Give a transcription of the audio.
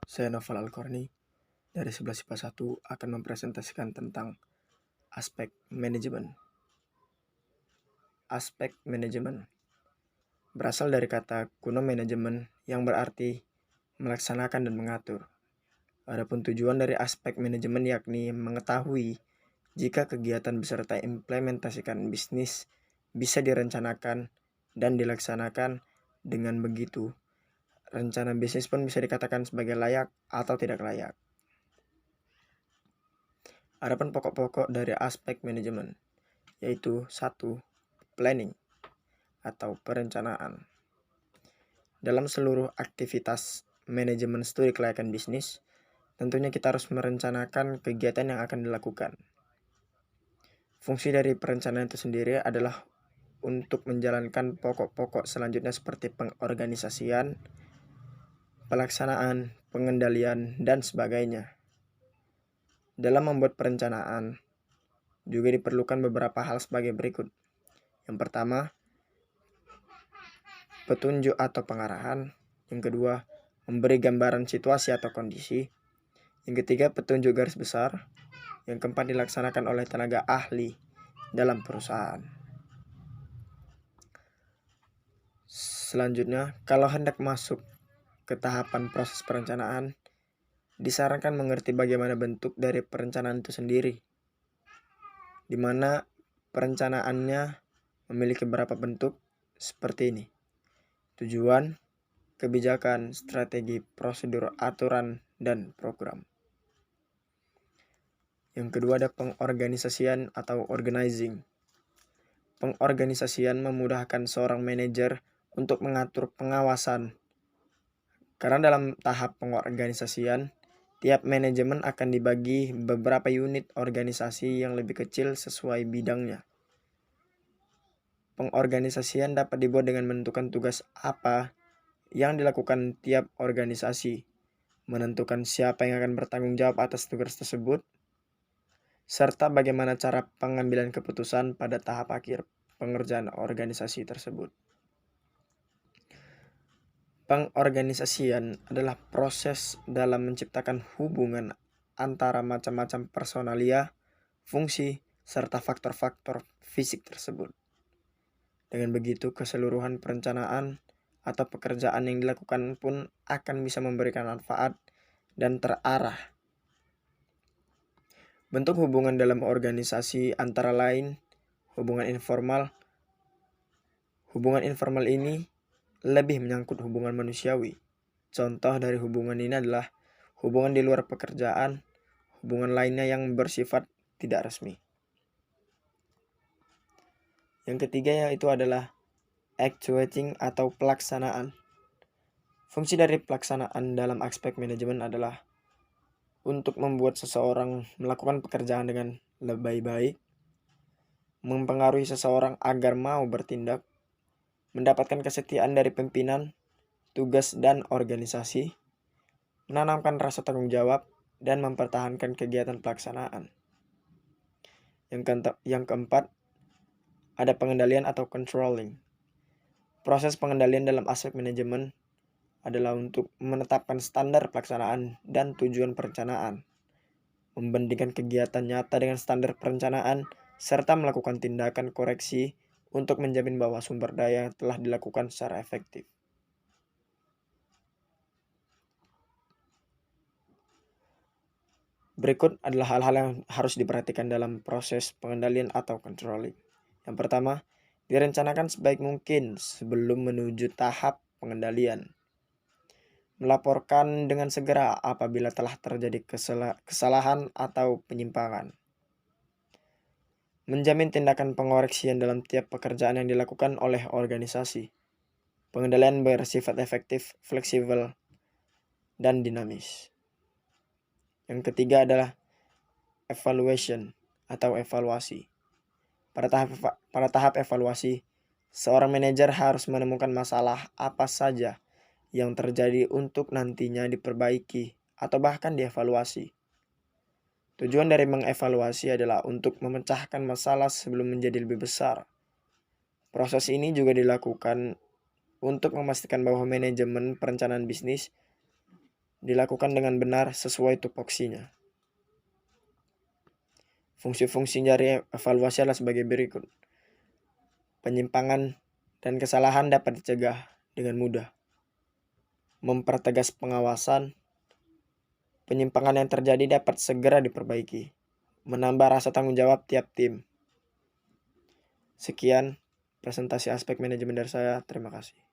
Saya Noval Alkorni dari 11 IPA 1 akan mempresentasikan tentang aspek manajemen. Aspek manajemen berasal dari kata kuno manajemen yang berarti melaksanakan dan mengatur. Adapun tujuan dari aspek manajemen yakni mengetahui jika kegiatan beserta implementasikan bisnis bisa direncanakan dan dilaksanakan. Dengan begitu, rencana bisnis pun bisa dikatakan sebagai layak atau tidak layak. Adapun pokok-pokok dari aspek manajemen yaitu 1. Planning atau perencanaan. Dalam seluruh aktivitas manajemen studi kelayakan bisnis, tentunya kita harus merencanakan kegiatan yang akan dilakukan. Fungsi dari perencanaan itu sendiri adalah untuk menjalankan pokok-pokok selanjutnya seperti pengorganisasian, pelaksanaan, pengendalian, dan sebagainya. Dalam membuat perencanaan, juga diperlukan beberapa hal sebagai berikut. Yang pertama, petunjuk atau pengarahan. Yang kedua, memberi gambaran situasi atau kondisi. Yang ketiga, petunjuk garis besar. Yang keempat, dilaksanakan oleh tenaga ahli dalam perusahaan. Selanjutnya, kalau hendak masuk ke tahapan proses perencanaan, disarankan mengerti bagaimana bentuk dari perencanaan itu sendiri, di mana perencanaannya memiliki beberapa bentuk seperti ini: tujuan, kebijakan, strategi, prosedur, aturan, dan program. Yang kedua ada pengorganisasian atau organizing. Pengorganisasian memudahkan seorang manajer untuk mengatur pengawasan. Karena dalam tahap pengorganisasian, tiap manajemen akan dibagi beberapa unit organisasi yang lebih kecil sesuai bidangnya. Pengorganisasian dapat dibuat dengan menentukan tugas apa yang dilakukan tiap organisasi, menentukan siapa yang akan bertanggung jawab atas tugas tersebut, serta bagaimana cara pengambilan keputusan pada tahap akhir pengerjaan organisasi tersebut. Pengorganisasian adalah proses dalam menciptakan hubungan antara macam-macam personalia, fungsi, serta faktor-faktor fisik tersebut. Dengan begitu, keseluruhan perencanaan atau pekerjaan yang dilakukan pun akan bisa memberikan manfaat dan terarah. Bentuk hubungan dalam organisasi antara lain hubungan informal. Hubungan informal ini lebih menyangkut hubungan manusiawi. Contoh dari hubungan ini adalah hubungan di luar pekerjaan, hubungan lainnya yang bersifat tidak resmi. Yang ketiga yaitu adalah actuating atau pelaksanaan. Fungsi dari pelaksanaan dalam aspek manajemen adalah untuk membuat seseorang melakukan pekerjaan dengan lebih baik, mempengaruhi seseorang agar mau bertindak, mendapatkan kesetiaan dari pimpinan, tugas dan organisasi, menanamkan rasa tanggung jawab, dan mempertahankan kegiatan pelaksanaan. Yang keempat, ada pengendalian atau controlling. Proses pengendalian dalam aspek manajemen adalah untuk menetapkan standar pelaksanaan dan tujuan perencanaan, membandingkan kegiatan nyata dengan standar perencanaan, serta melakukan tindakan koreksi untuk menjamin bahwa sumber daya telah dilakukan secara efektif. Berikut adalah hal-hal yang harus diperhatikan dalam proses pengendalian atau controlling. Yang pertama, direncanakan sebaik mungkin sebelum menuju tahap pengendalian. Melaporkan dengan segera apabila telah terjadi kesalahan atau penyimpangan. Menjamin tindakan pengoreksian dalam tiap pekerjaan yang dilakukan oleh organisasi. Pengendalian bersifat efektif, fleksibel, dan dinamis. Yang ketiga adalah evaluation atau evaluasi. Pada tahap evaluasi, seorang manajer harus menemukan masalah apa saja yang terjadi untuk nantinya diperbaiki atau bahkan dievaluasi. Tujuan dari mengevaluasi adalah untuk memecahkan masalah sebelum menjadi lebih besar. Proses ini juga dilakukan untuk memastikan bahwa manajemen perencanaan bisnis dilakukan dengan benar sesuai tupoksinya. Fungsi-fungsi dari evaluasi adalah sebagai berikut. Penyimpangan dan kesalahan dapat dicegah dengan mudah. Mempertegas pengawasan. Penyimpangan yang terjadi dapat segera diperbaiki. Menambah rasa tanggung jawab tiap tim. Sekian presentasi aspek manajemen dari saya. Terima kasih.